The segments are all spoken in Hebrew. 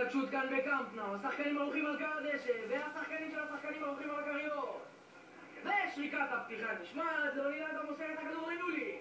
התרגשות כאן בקמפנאו, השחקנים ערוכים על קר הדשא, והשחקנים של השחקנים ערוכים על הכריות. ושריקת הפתיחה נשמעת, לא נראה אתה מוסר את הכדור לנולי.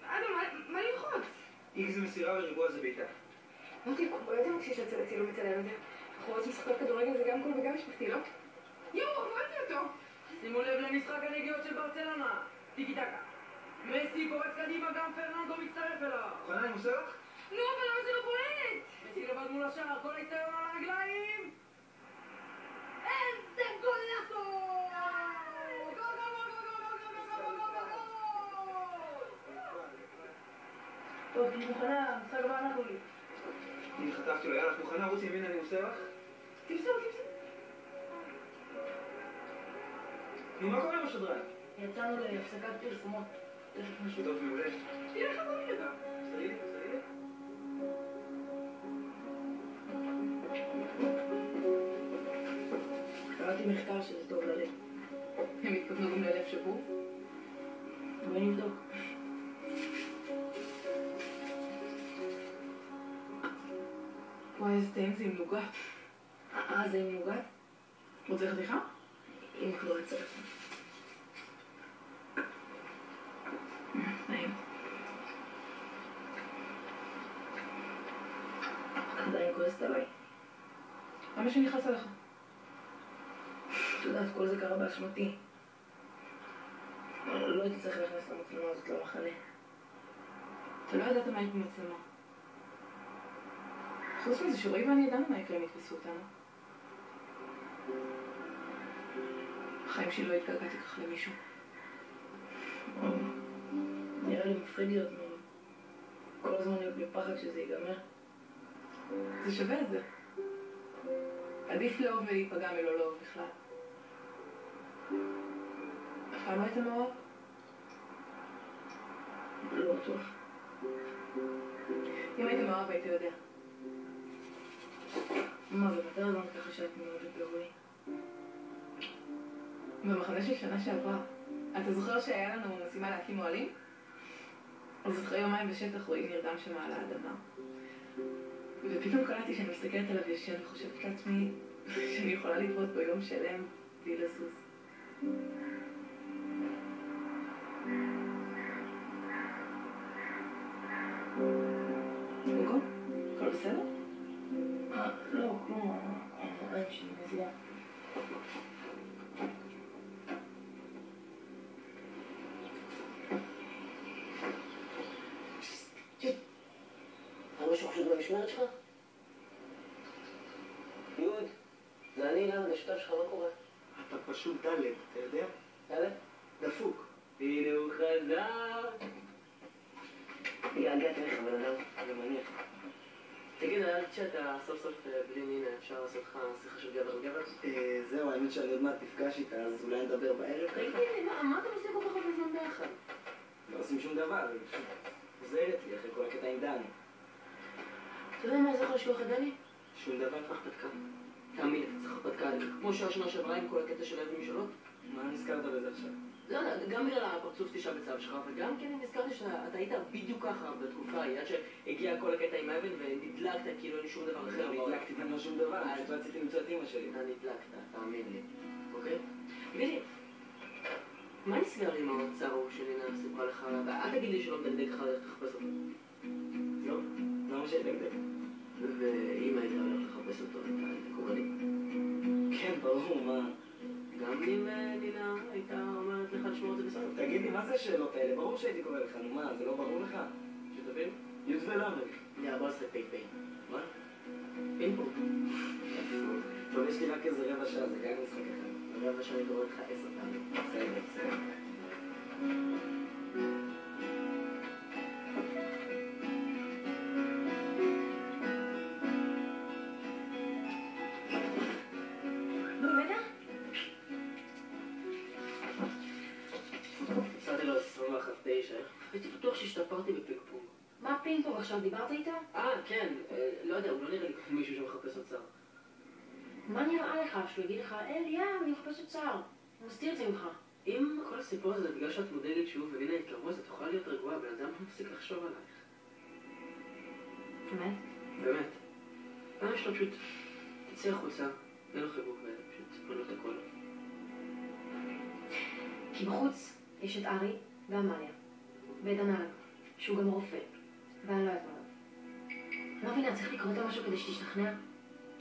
אדם, מה ללחוץ? איקס מסירה וריבוע זה בעיטה. מוטי, בוא יודעים כשיש הצילום מצלם את זה. אנחנו רוצים לשחק כדורגל זה גם קול וגם משפחתי, לא? יואו, הבנתי אותו. שימו לב למשחק הנגיעות של ברצלונה. טיקי טקה. מסי פורץ קדימה, גם פרננדו מצטרף אליו. חנה, אני מוסר לך? נו, אבל למה זה לא בועט? מסי לבד מול השער, כל היציון על הרגליים. איזה גולאסו! טוב, תהי מוכנה, משחק הבא אנחנו לי. אני חטפתי לו, יאללה, את מוכנה? רוץ ימין, אני מוסר לך? תמסור. נו, מה קורה בשדרן? יצאנו להפסקת פרסומות. תכף נשוב. טוב, מעולה. תראה לך בוא נראה. סלילי. קראתי מחקר שזה טוב ללב. הם התכוונו גם ללב שבור? בואי נבדוק. וואי, איזה טעים זה עם נוגת. זה עם נוגת? רוצה חתיכה? אם כבר צריך. נעים. עדיין כועסת עליי. למה שנכנס עליך? את יודעת, כל זה קרה באשמתי. לא הייתי צריך להכנס למצלמה הזאת למחנה. אתה לא ידעת מה היא במצלמה. חוץ מזה שרועי ואני ידענו מה יקרה אם יתפסו אותנו. החיים שלי לא התקלקלתי כך למישהו. נראה לי מפחיד להיות כל הזמן להיות בפחד שזה ייגמר. זה שווה את זה. עדיף לאהוב ולהיפגע מלא לאהוב בכלל. אף פעם לא היית מאוהב? לא בטוח. אם היית מאוהב היית יודע. מה, ומתי אמרת ככה שאת מאוהבת ברועי? במחנה של שנה שעברה. אתה זוכר שהיה לנו משימה להקים אוהלים? אז אחרי יומיים בשטח רועי נרדם שם על האדמה. ופתאום קלטתי שאני מסתכלת עליו ישן וחושבת לעצמי שאני יכולה לבעוט בו יום שלם בלי לזוז. גוגו? הכל בסדר? לא, כלום, העין שלי נזלה. משהו חשוד במשמרת שלך? יוד, זה אני אילן, השותף שלך, מה קורה? אתה פשוט דלת, אתה יודע? דלת? דפוק. הנה הוא חזר. התגעגעתי לך, בן אדם, אני מניח. תגיד, היה לי שאתה סוף סוף בלי נינה, אפשר לעשות לך שיחה של גבר לגבר? זהו, האמת שאני עוד מעט נפגש איתה, אז אולי נדבר בערב. תגיד לי, מה אתם עושים כל כך הרבה זמן ביחד? לא עושים שום דבר, היא פשוט עוזרת לי אחרי כל הקטע עם דני. אתה יודע מה זה חשוב לך, דני? שום דבר. הרפתקה. תאמין, אתה צריך הרפתקה. כמו שהשנה שעברה עם כל הקטע של אבן משאלות. מה נזכרת בזה עכשיו? לא, גם בגלל הפרצוף תשעה בצו שלך, וגם כן נזכרתי שאתה היית בדיוק ככה בתקופה ההיא, עד שהגיע כל הקטע עם אבן ונדלקת כאילו אין לי שום דבר אחר. לא נדלקתי גם שום דבר, פשוט רציתי למצוא את אמא שלי. אתה נדלקת, תאמין לי. אוקיי? תגיד לי, מה נסגר עם האוצר ההוא שלינה סיפרה לך? אל תגיד לי שלא מדגדג לך ללכת לחפש אותו. לא? למה שידגדג? ואם היית הולך לחפש אותו, היית קורא לי? כן, ברור, מה? גם אם נינה הייתה אומרת לך לשמור את זה בסדר. תגידי, מה זה השאלות האלה? ברור שהייתי קורא לך, נו מה, זה לא ברור לך? שתבין? י' ולמד. יאללה, בוא נעשה פיי. מה? פינג-פונג. טוב, יש לי רק איזה רבע שעה, זה גם משחק אחד. רבע שעה אני קורא לך 10 פעמים. בסדר. הייתי בטוח שהשתפרתי בפינג פונג. מה פינג פונג עכשיו? דיברת איתה? כן, לא יודע, הוא לא נראה לי כמו מישהו שמחפש אוצר. מה נראה לך? שהוא יגיד לך, יא, אני מחפש אוצר. הוא מסתיר את זה ממך. אם כל הסיפור הזה בגלל שאת מודדת שוב ולינה התקרבו, אז את יכולה להיות רגועה, בן אדם לא מפסיק לחשוב עלייך. באמת? באמת. יש לו פשוט צא החוצה, תן לו חיבוק ופשוט תספר לו את הכל. כי בחוץ יש את ארי ועמליה, ואת הנהג, שהוא גם רופא, ואני לא יודעת עליו. אני לא מבינה, צריך לקרוא אותו משהו כדי שתשתכנע?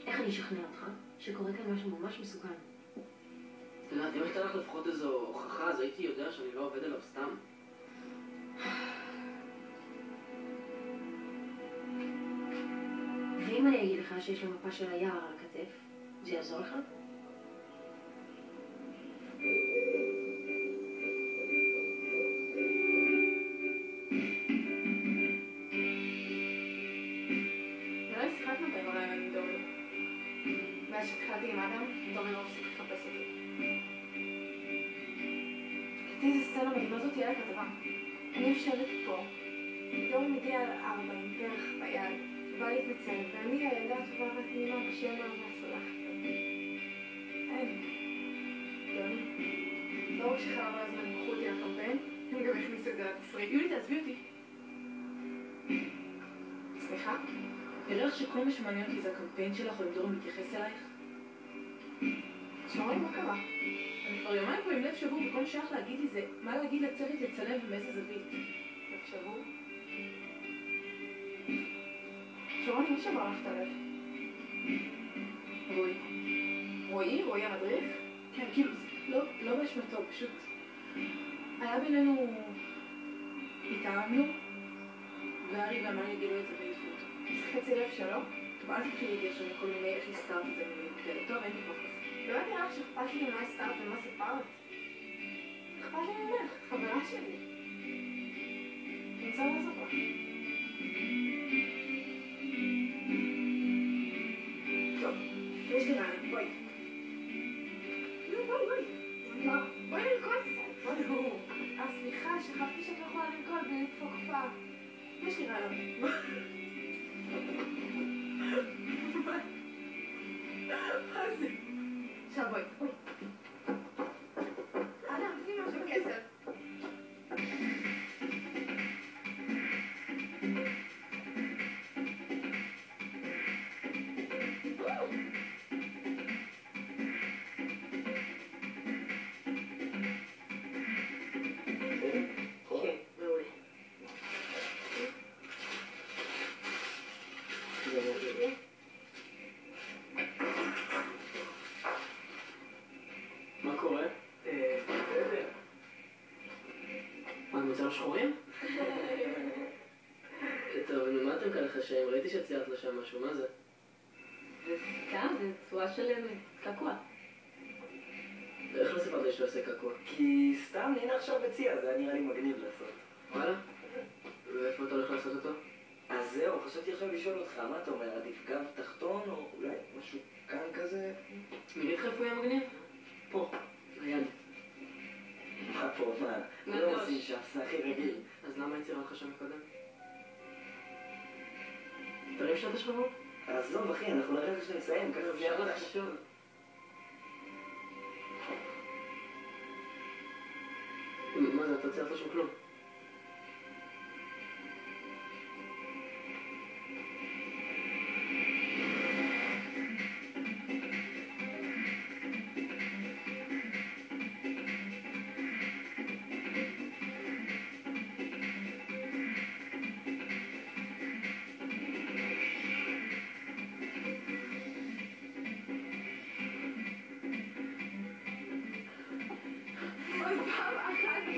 איך אני אשכנע אותך? שקורה כאן משהו ממש מסוכן. אתה יודעת, אם הייתה לך לפחות איזו הוכחה, אז הייתי יודע שאני לא עובד עליו סתם. ואם אני אגיד לך שיש לו מפה של היער על הכתף, זה יעזור לך? נראה לי שיחקנו ברעיון עם דורי. מאז שהתחלתי עם אדם, דורי לא הפסיק לחפש אותי. קטי איזה סצנה מדהימה זאת תהיה לכתבה. אני יושבת פה, דורי מגיע על 4 עם פרח ביד, בא להתנצל, ואני הילדה הטובה והתמימה בשם והסולחת. אין. דורי. לא רק שחלב על הזמן יקחו אותי לקמפיין, הם גם הכניסו את זה לתסריט. יולי, תעזבי אותי. סליחה? נראה לך שכל מה שמעניין אותי זה הקמפיין שלך, או אם דורי מתייחס אלייך? שמעו לי מה קרה. אני כבר יומיים פה עם לב שבור, וכל שייך להגיד לי זה מה להגיד לצוות לצלם ומאיזה זווית. לב שבור? שרוני, מי שבר לך את הלב? רועי. רועי? רועי המדריך? כן, כאילו, לא באשמתו, פשוט. היה בינינו... התאהבנו, וארי ואמרי גילו את זה בעיפות. זה חצי לב שלו? טוב, אל תתחילי לי עכשיו מכל מיני איך הסתרת את זה ממילים כאלה. טוב, אין לי כוח כזה. באמת נראה לך שאכפת לי ממה הסתרת ומה סיפרת? אכפת לי ממך, חברה שלי. אני רוצה לעזור לך. טוב, יש לי רעיון, בואי. נו, בואי. בואי נרקוד קצת. בואי, נו. סליחה, שכחתי שאת לא יכולה לרקוד בלי לדפוק הופעה. יש לי רעיון. מה זה? עכשיו בואי. אדם, תני משהו כסף. מה קורה? מה, מוצאים שחורים? טוב, נו, מה אתם כאלה חשאים? ראיתי שציירת לשם משהו, מה זה? כאן זה צורה של קעקוע. איך לא סיפרת לי שהוא עושה קעקוע? כי סתם נינה עכשיו הציעה, זה היה נראה לי מגניב לעשות. וואלה? ואיפה אתה הולך לעשות אותו? אז זהו, חשבתי עכשיו לשאול אותך, מה אתה אומר? עדיף גב תחתון או אולי משהו כאן כזה? נגיד לך איפה יהיה מגניב? פה, ליד. מה פה, מה? לא עושים שם, זה הכי רגיל. אז למה יצירה לך שם קודם? תרים שעת השחרות? עזוב אחי, אנחנו לרגע שנסיים, ככה זה יעבוד. חשוב. מה זה, אתה ציירת שם כלום?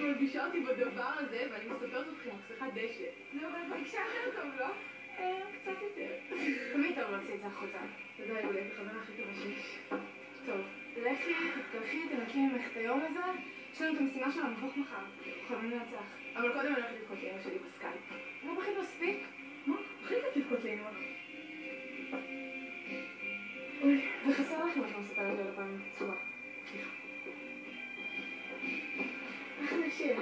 מרגישה אותי בדבר הזה, ואני מספרת אתכם, צריכה דשא. נו, אבל בבקשה יותר טוב, לא? קצת יותר. תמיד טוב להוציא את זה החוצה. תודה, יולי, בחבר הכי טובה שיש. טוב, לכי, תתקלחי, תנקי ממך את היום הזה. יש לנו את המשימה של המבוך מחר. חייבים לנצח. אבל קודם אני הולכת לבכות לאמא שלי בסקייפ. לא בכית מספיק? מה? הכי כיף לבכות לאמא. אוי, וחסר לכם איך לא מספרת לי על הפעמים צורה. סליחה. אחלה שיר.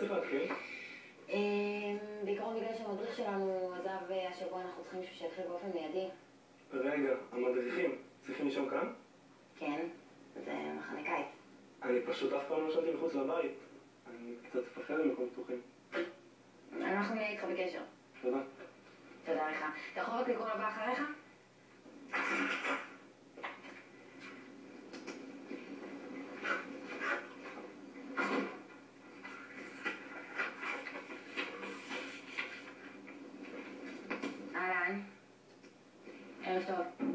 צריך להתחיל? בעיקרון בגלל שהמדריך שלנו עזב השבוע, אנחנו צריכים מישהו שיתחיל באופן מיידי. רגע, המדריכים צריכים לישון כאן? כן, זה מחנה קיץ. אני פשוט אף פעם לא ישנתי מחוץ לבית. אני קצת מפחד ממקום פתוחים. אנחנו נהיה איתך בקשר. תודה. תודה לך. אתה יכול רק לקרוא לבא אחריך? אהלן. ערב טוב.